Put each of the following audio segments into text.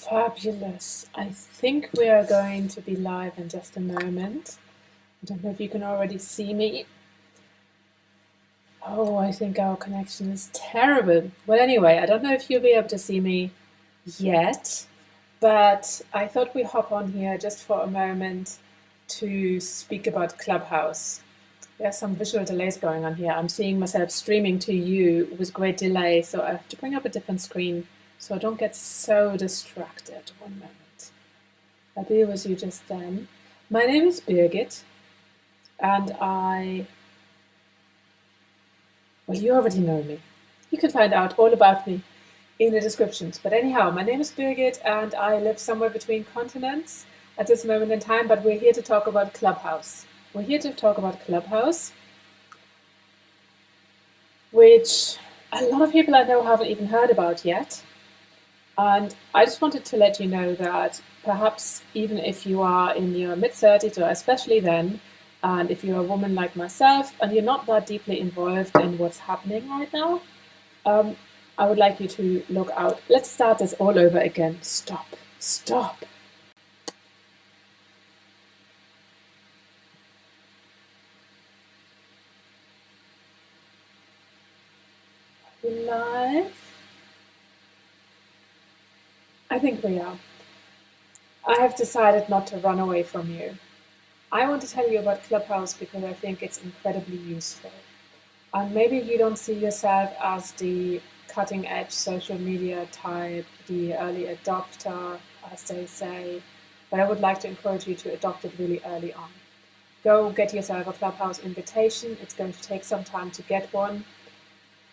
Fabulous. I think we are going to be live in just a moment. I don't know if you can already see me. Oh, I think our connection is terrible. Well, anyway, I don't know if you'll be able to see me yet, but I thought we'd hop on here just for a moment to speak about Clubhouse. There's some visual delays going on here. I'm seeing myself streaming to you with great delay, so I have to bring up a different screen so I don't get so distracted. One moment. I'll be with you just then. My name is Birgit, and well, you already know me. You can find out all about me in the descriptions. But anyhow, my name is Birgit, and I live somewhere between continents at this moment in time, but we're here to talk about Clubhouse. We're here to talk about Clubhouse, which a lot of people I know haven't even heard about yet. And I just wanted to let you know that perhaps even if you are in your mid-30s, or especially then, and if you're a woman like myself and you're not that deeply involved in what's happening right now, I would like you to look out. Let's start this all over again. Stop. Stop. Live? I think we are. I have decided not to run away from you. I want to tell you about Clubhouse because I think it's incredibly useful. And maybe you don't see yourself as the cutting edge social media type, the early adopter, as they say, but I would like to encourage you to adopt it really early on. Go get yourself a Clubhouse invitation. It's going to take some time to get one.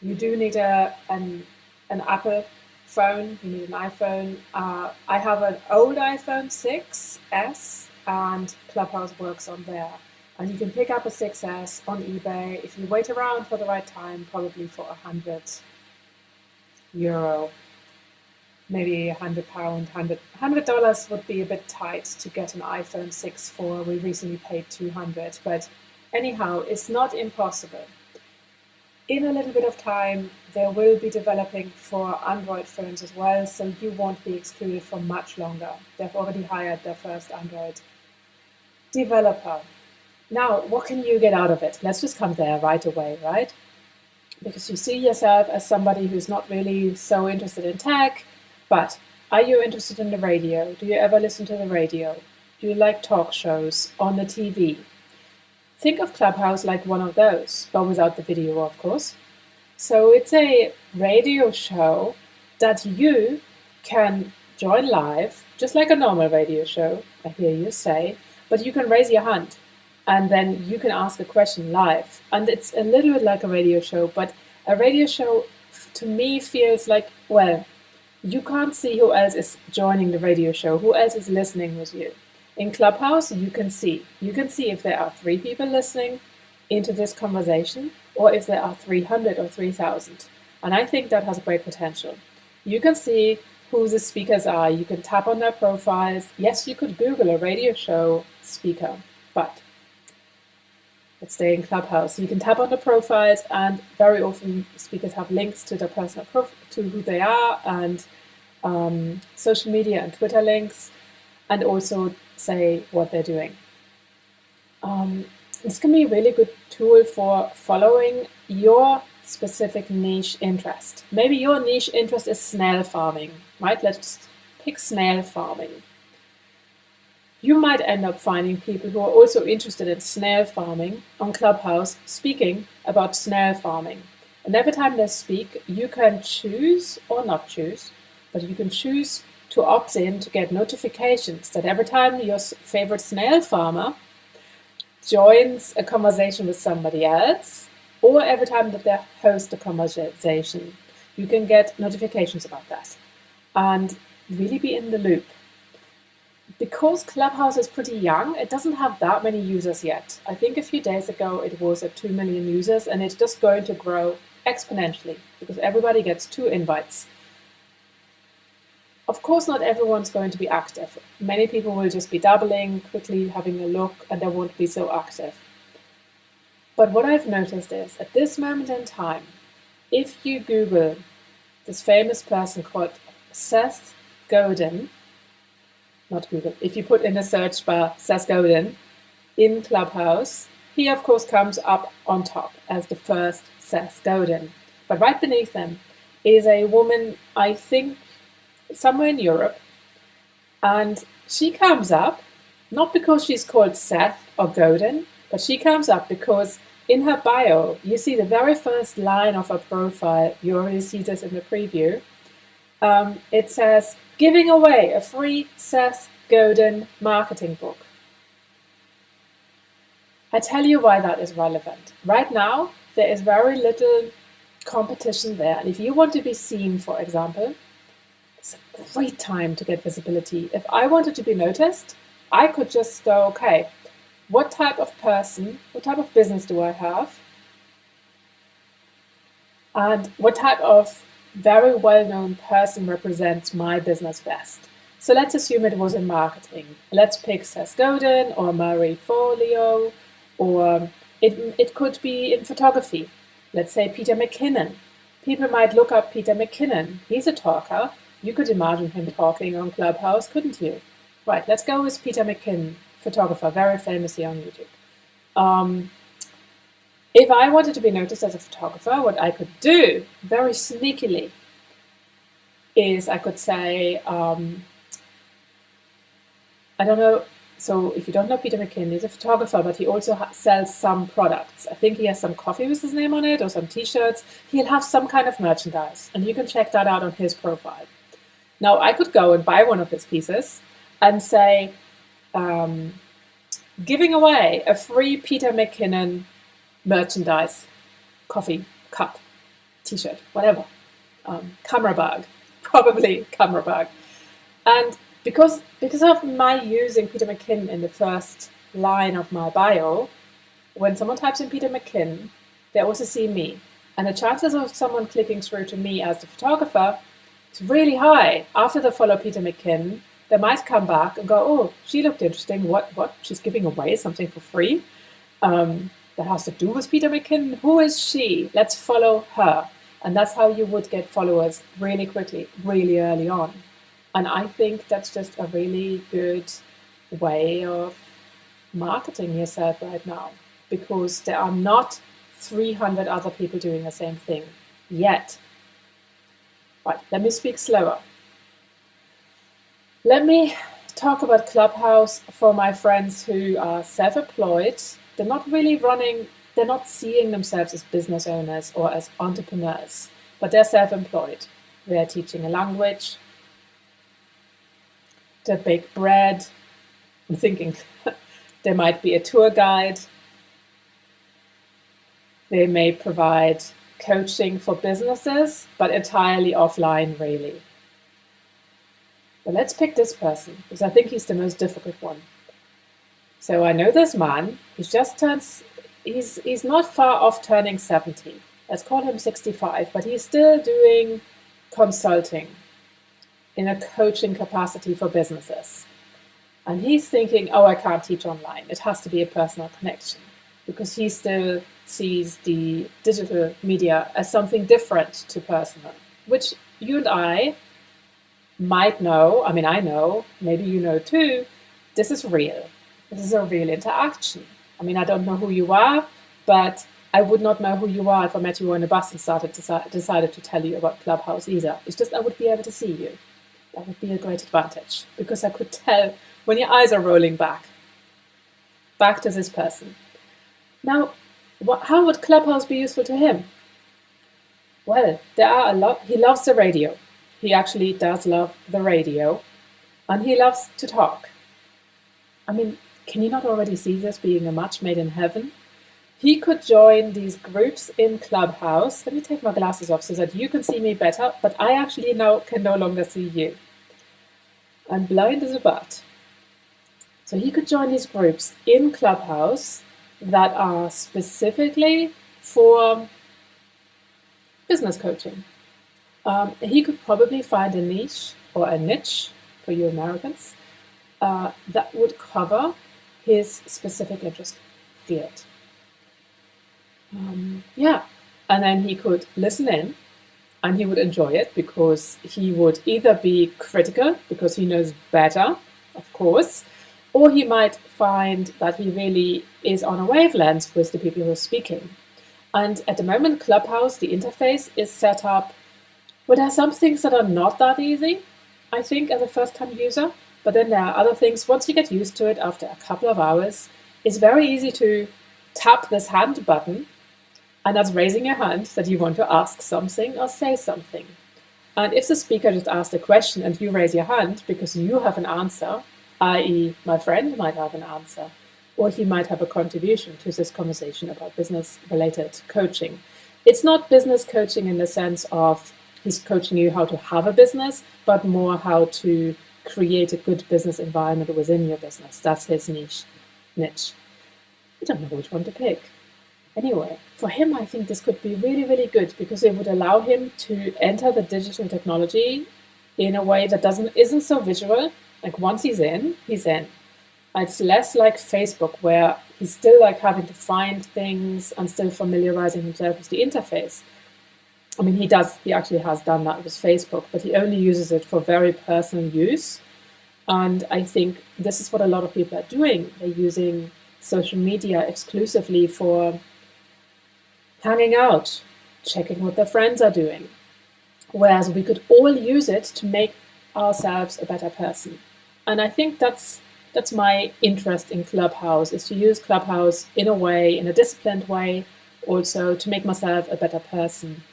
You do need an Apple phone, you need an iPhone. I have an old iPhone 6S and Clubhouse works on there. And you can pick up a 6S on eBay if you wait around for the right time, probably for €100, maybe £100, $100 would be a bit tight to get an iPhone 6 for. We recently paid $200, but anyhow, it's not impossible. In a little bit of time, they will be developing for Android phones as well, so you won't be excluded for much longer. They've already hired their first Android developer. Now, what can you get out of it? Let's just come there right away, right? Because you see yourself as somebody who's not really so interested in tech, but are you interested in the radio? Do you ever listen to the radio? Do you like talk shows on the TV? Think of Clubhouse like one of those, but without the video, of course. So it's a radio show that you can join live, just like a normal radio show, I hear you say, but you can raise your hand and then you can ask a question live. And it's a little bit like a radio show, but a radio show to me feels like, well, you can't see who else is joining the radio show, who else is listening with you. In Clubhouse, you can see. You can see if there are 3 people listening into this conversation or if there are 300 or 3,000. And I think that has great potential. You can see who the speakers are. You can tap on their profiles. Yes, you could Google a radio show speaker, but let's stay in Clubhouse. You can tap on the profiles, and very often speakers have links to their personal to who they are, and social media and Twitter links, and also say what they're doing. This can be a really good tool for following your specific niche interest. Maybe your niche interest is snail farming, right? Let's just pick snail farming. You might end up finding people who are also interested in snail farming on Clubhouse speaking about snail farming. And every time they speak, you can choose or not choose, but you can choose to opt in to get notifications that every time your favorite snail farmer joins a conversation with somebody else, or every time that they host a conversation, you can get notifications about that and really be in the loop. Because Clubhouse is pretty young, it doesn't have that many users yet. I think a few days ago it was at 2 million users, and it's just going to grow exponentially because everybody gets 2 invites. Of course, not everyone's going to be active. Many people will just be dabbling, quickly having a look, and they won't be so active. But what I've noticed is, at this moment in time, if you Google this famous person called Seth Godin, not Google, if you put in a search bar Seth Godin in Clubhouse, he of course comes up on top as the first Seth Godin. But right beneath him is a woman, I think, somewhere in Europe, and she comes up not because she's called Seth or Godin, but she comes up because in her bio, you see the very first line of her profile, you already see this in the preview, it says, giving away a free Seth Godin marketing book. I tell you why that is relevant. Right now, there is very little competition there. And if you want to be seen, for example, it's a great time to get visibility. If I wanted to be noticed, I could just go, okay, what type of person, what type of business do I have? And what type of very well-known person represents my business best? So let's assume it was in marketing. Let's pick Seth Godin or Marie Forleo, or it could be in photography. Let's say Peter McKinnon. People might look up Peter McKinnon. He's a talker. You could imagine him talking on Clubhouse, couldn't you? Right, let's go with Peter McKinnon, photographer, very famous here on YouTube. If I wanted to be noticed as a photographer, what I could do very sneakily is I could say, I don't know, so if you don't know Peter McKinnon, he's a photographer, but he also sells some products. I think he has some coffee with his name on it or some t-shirts. He'll have some kind of merchandise, and you can check that out on his profile. Now, I could go and buy one of his pieces and say, giving away a free Peter McKinnon merchandise, coffee, cup, t-shirt, whatever, camera bag, probably camera bag. And because of my using Peter McKinnon in the first line of my bio, when someone types in Peter McKinnon, they also see me. And the chances of someone clicking through to me as the photographer is really high. After they follow Peter McKinnon, they might come back and go, oh, she looked interesting. What? She's giving away something for free? That has to do with Peter McKinnon. Who is she? Let's follow her. And that's how you would get followers really quickly, really early on. And I think that's just a really good way of marketing yourself right now, because there are not 300 other people doing the same thing yet. Right, let me speak slower. Let me talk about Clubhouse for my friends who are self-employed. They're not really running, they're not seeing themselves as business owners or as entrepreneurs, but they're self-employed. They're teaching a language, they bake bread. I'm thinking there might be a tour guide. They may provide coaching for businesses, but entirely offline, really. But let's pick this person, because I think he's the most difficult one. So I know this man, he's not far off turning 70. Let's call him 65, but he's still doing consulting in a coaching capacity for businesses. And he's thinking, oh, I can't teach online. It has to be a personal connection, because he still sees the digital media as something different to personal, which you and I might know. I mean, I know, maybe you know too, this is real. This is a real interaction. I mean, I don't know who you are, but I would not know who you are if I met you on a bus and decided to tell you about Clubhouse either. It's just I would be able to see you. That would be a great advantage, because I could tell when your eyes are rolling back to this person. Now, how would Clubhouse be useful to him? Well, there are a lot. He loves the radio. He actually does love the radio, and he loves to talk. I mean, can you not already see this being a match made in heaven? He could join these groups in Clubhouse. Let me take my glasses off so that you can see me better, but I actually now can no longer see you. I'm blind as a bat. So he could join these groups in Clubhouse that are specifically for business coaching. He could probably find a niche or a niche for you Americans that would cover his specific interest field. And then he could listen in, and he would enjoy it, because he would either be critical because he knows better, of course, or he might find that he really is on a wavelength with the people who are speaking. And at the moment, Clubhouse, the interface, is set up. Well, there are some things that are not that easy, I think, as a first-time user. But then there are other things, once you get used to it after a couple of hours, it's very easy to tap this hand button, and that's raising your hand that you want to ask something or say something. And if the speaker just asked a question and you raise your hand because you have an answer, i.e. my friend might have an answer, or he might have a contribution to this conversation about business-related coaching. It's not business coaching in the sense of he's coaching you how to have a business, but more how to create a good business environment within your business. That's his niche. I don't know which one to pick. Anyway, for him, I think this could be really, really good because it would allow him to enter the digital technology in a way that isn't so visual. Like once he's in, he's in. It's less like Facebook where he's still like having to find things and still familiarizing himself with the interface. I mean, he actually has done that with Facebook, but he only uses it for very personal use. And I think this is what a lot of people are doing. They're using social media exclusively for hanging out, checking what their friends are doing. Whereas we could all use it to make ourselves a better person. And I think that's my interest in Clubhouse, is to use Clubhouse in a way, in a disciplined way, also to make myself a better person.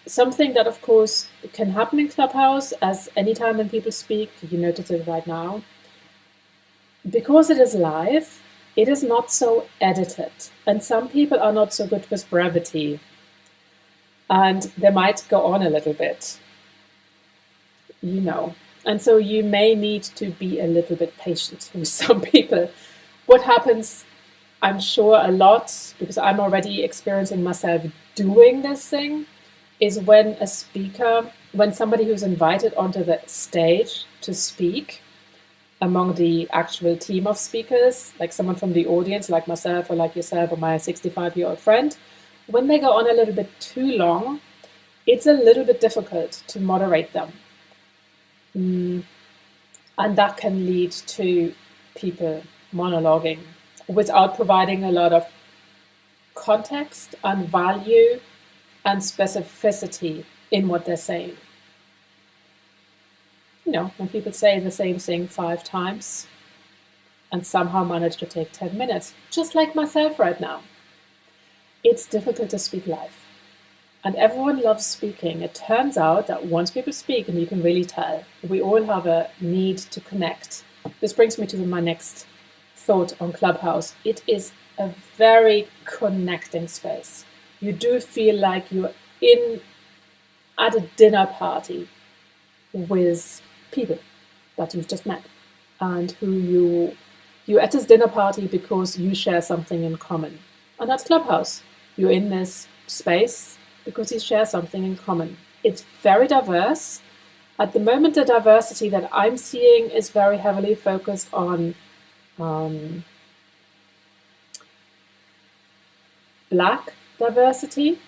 Something that, of course, can happen in Clubhouse, as anytime when people speak, you notice it right now, because it is live, it is not so edited. And some people are not so good with brevity. And they might go on a little bit, And so you may need to be a little bit patient with some people. What happens, I'm sure a lot, because I'm already experiencing myself doing this thing, is when somebody who's invited onto the stage to speak among the actual team of speakers, like someone from the audience, like myself or like yourself or my 65-year-old friend, when they go on a little bit too long, it's a little bit difficult to moderate them. And that can lead to people monologuing without providing a lot of context and value and specificity in what they're saying. When people say the same thing 5 times and somehow manage to take 10 minutes, just like myself right now, it's difficult to speak live. And everyone loves speaking. It turns out that once people speak, and you can really tell, we all have a need to connect. This brings me to my next thought on Clubhouse. It is a very connecting space. You do feel like you're at a dinner party with people that you've just met and who you're at this dinner party because you share something in common. And that's Clubhouse. You're in this space because you share something in common. It's very diverse. At the moment, the diversity that I'm seeing is very heavily focused on Black diversity.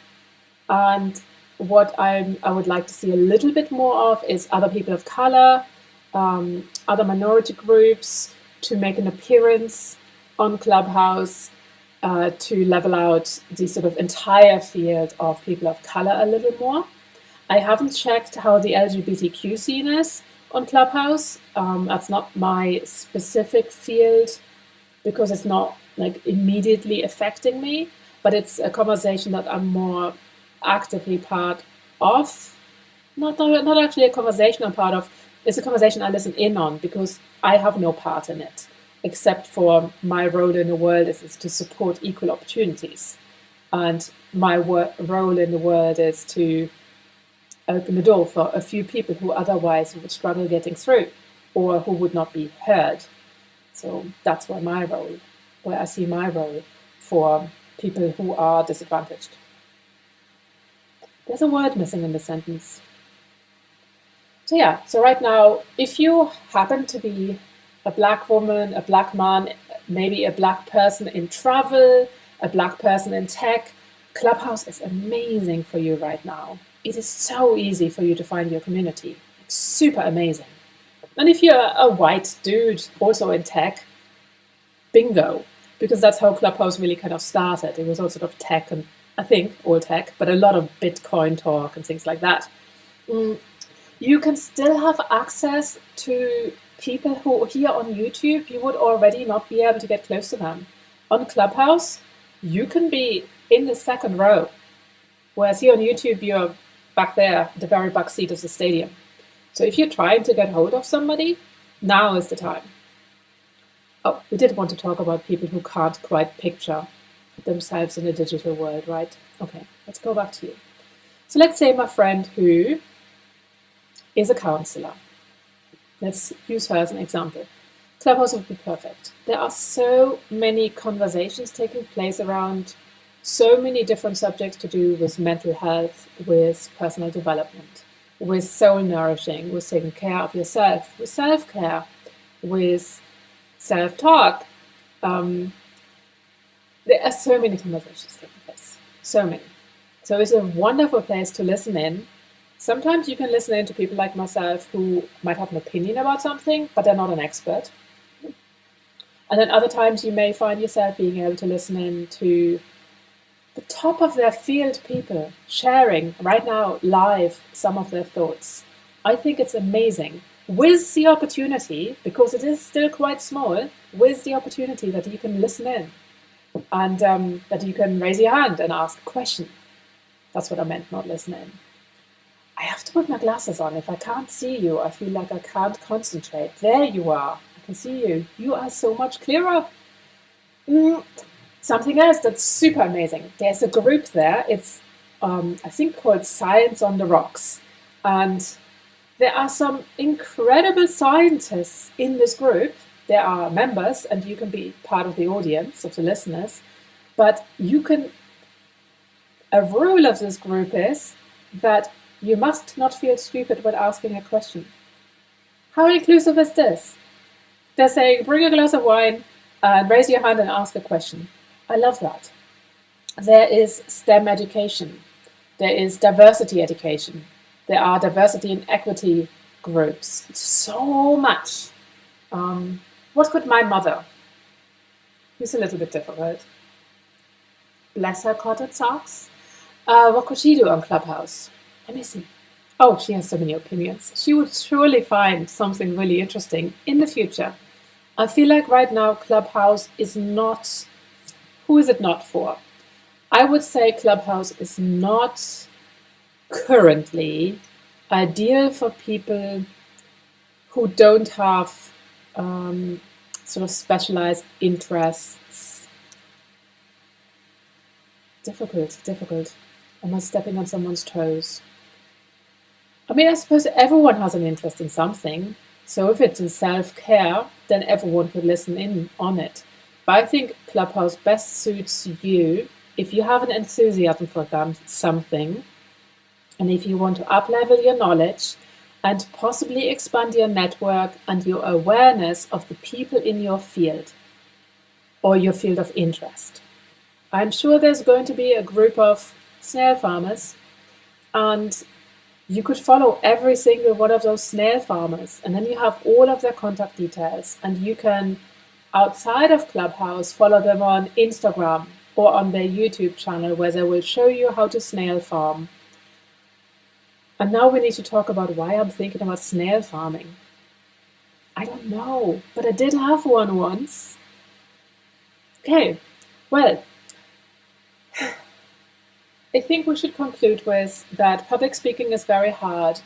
And what I would like to see a little bit more of is other people of color, other minority groups to make an appearance on Clubhouse, to level out the sort of entire field of people of color a little more. I haven't checked how the LGBTQ scene is on Clubhouse. That's not my specific field because it's not like immediately affecting me, but it's a conversation that I'm more actively part of. Not actually a conversation I'm part of. It's a conversation I listen in on because I have no part in it, except for my role in the world is to support equal opportunities. And my role in the world is to open the door for a few people who otherwise would struggle getting through or who would not be heard. So that's where I see my role for people who are disadvantaged. There's a word missing in the sentence. So right now, if you happen to be a Black woman, a Black man, maybe a Black person in travel, a Black person in tech, Clubhouse is amazing for you right now. It is so easy for you to find your community. It's super amazing. And if you're a white dude also in tech, bingo, because that's how Clubhouse really kind of started. It was all sort of tech and I think all tech, but a lot of Bitcoin talk and things like that. You can still have access to people who here on YouTube, you would already not be able to get close to them. On Clubhouse, you can be in the second row, whereas here on YouTube, you're back there, the very back seat of the stadium. So if you're trying to get hold of somebody, now is the time. Oh, we did want to talk about people who can't quite picture themselves in a digital world, right? Okay, let's go back to you. So let's say my friend who is a counselor. Let's use her as an example. Clubhouse would be perfect. There are so many conversations taking place around so many different subjects to do with mental health, with personal development, with soul nourishing, with taking care of yourself, with self-care, with self-talk. There are so many conversations taking place, so many. So it's a wonderful place to listen in. Sometimes you can listen in to people like myself who might have an opinion about something, but they're not an expert. And then other times you may find yourself being able to listen in to the top of their field people sharing right now live some of their thoughts. I think it's amazing, with the opportunity, because it is still quite small, with the opportunity that you can listen in and that you can raise your hand and ask a question. That's what I meant, not listen in. I have to put my glasses on. If I can't see you, I feel like I can't concentrate. There you are. I can see you. You are so much clearer. Something else that's super amazing. There's a group there. It's, I think, called Science on the Rocks. And there are some incredible scientists in this group. There are members, and you can be part of the audience, of the listeners. But you can, a rule of this group is that you must not feel stupid when asking a question. How inclusive is this? They're saying, bring a glass of wine and raise your hand and ask a question. I love that. There is STEM education. There is diversity education. There are diversity and equity groups. So much. What could my mother, who's a little bit difficult, bless her cotton socks, what could she do on Clubhouse? Let me see. Oh, she has so many opinions. She would surely find something really interesting in the future. I feel like right now Clubhouse is not, who is it not for? I would say Clubhouse is not currently ideal for people who don't have sort of specialized interests. Difficult. Am I stepping on someone's toes? I mean, I suppose everyone has an interest in something. So if it's in self-care, then everyone could listen in on it. But I think Clubhouse best suits you if you have an enthusiasm for something, and if you want to up-level your knowledge and possibly expand your network and your awareness of the people in your field or your field of interest. I'm sure there's going to be a group of snail farmers, and you could follow every single one of those snail farmers, and then you have all of their contact details, and you can, outside of Clubhouse, follow them on Instagram or on their YouTube channel, where they will show you how to snail farm. And now we need to talk about why I'm thinking about snail farming. I don't know, but I did have one once. Okay, well, I think we should conclude with that public speaking is very hard,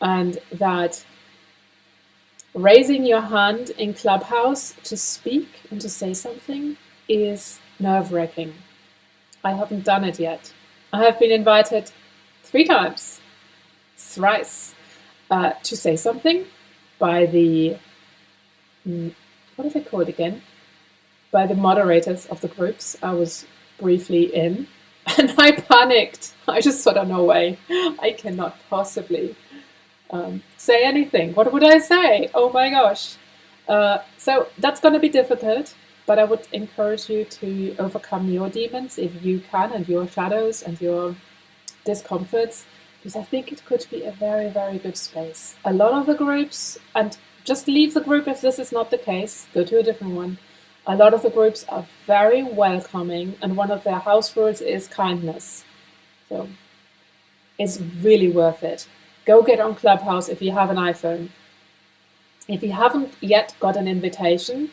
and that raising your hand in Clubhouse to speak and to say something is nerve-wracking. I haven't done it yet. I have been invited 3 times, thrice, to say something by the, what are they called again? By the moderators of the groups I was briefly in. And I panicked. I just thought, oh, no way. I cannot possibly say anything. What would I say? Oh my gosh. So that's going to be difficult, but I would encourage you to overcome your demons if you can, and your shadows and your discomforts, because I think it could be a very, very good space. A lot of the groups, and just leave the group if this is not the case. Go to a different one. A lot of the groups are very welcoming, and one of their house rules is kindness. So it's really worth it. Go get on Clubhouse if you have an iPhone. If you haven't yet got an invitation,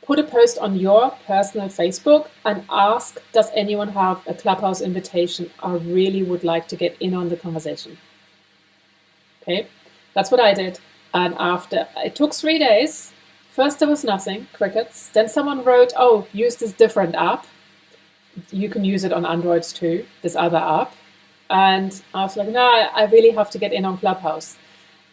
put a post on your personal Facebook and ask, does anyone have a Clubhouse invitation? I really would like to get in on the conversation. Okay, that's what I did. And after, it took 3 days. First there was nothing, crickets. Then someone wrote, oh, use this different app. You can use it on Androids too, this other app. And I was like, no, I really have to get in on Clubhouse.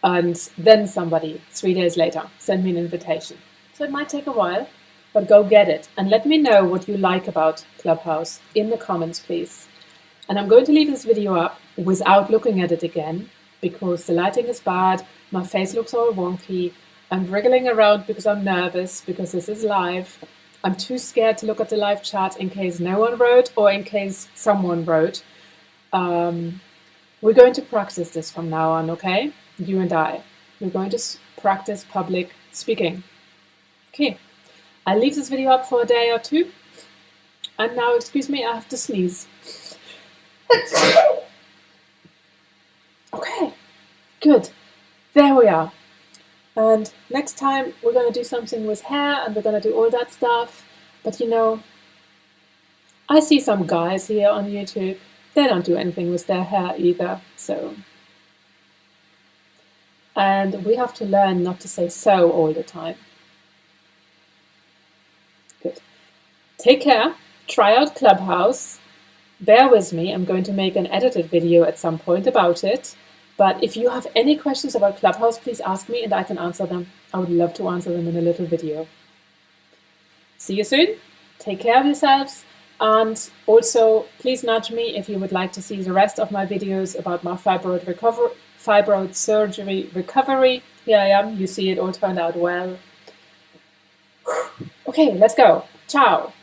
And then somebody, 3 days later, sent me an invitation. So it might take a while, but go get it. And let me know what you like about Clubhouse in the comments, please. And I'm going to leave this video up without looking at it again, because the lighting is bad, my face looks all wonky, I'm wriggling around because I'm nervous, because this is live. I'm too scared to look at the live chat in case no one wrote or in case someone wrote. We're going to practice this from now on, okay? You and I. We're going to practice public speaking. Okay, I'll leave this video up for a day or two. And now, excuse me, I have to sneeze. Okay, good. There we are. And next time we're going to do something with hair and we're going to do all that stuff. But you know, I see some guys here on YouTube. They don't do anything with their hair either. So, and we have to learn not to say so all the time. Good. Take care. Try out Clubhouse. Bear with me. I'm going to make an edited video at some point about it. But if you have any questions about Clubhouse, please ask me and I can answer them. I would love to answer them in a little video. See you soon. Take care of yourselves. And also, please nudge me if you would like to see the rest of my videos about my fibroid surgery recovery. Here I am. You see it all turned out well. Okay, let's go. Ciao.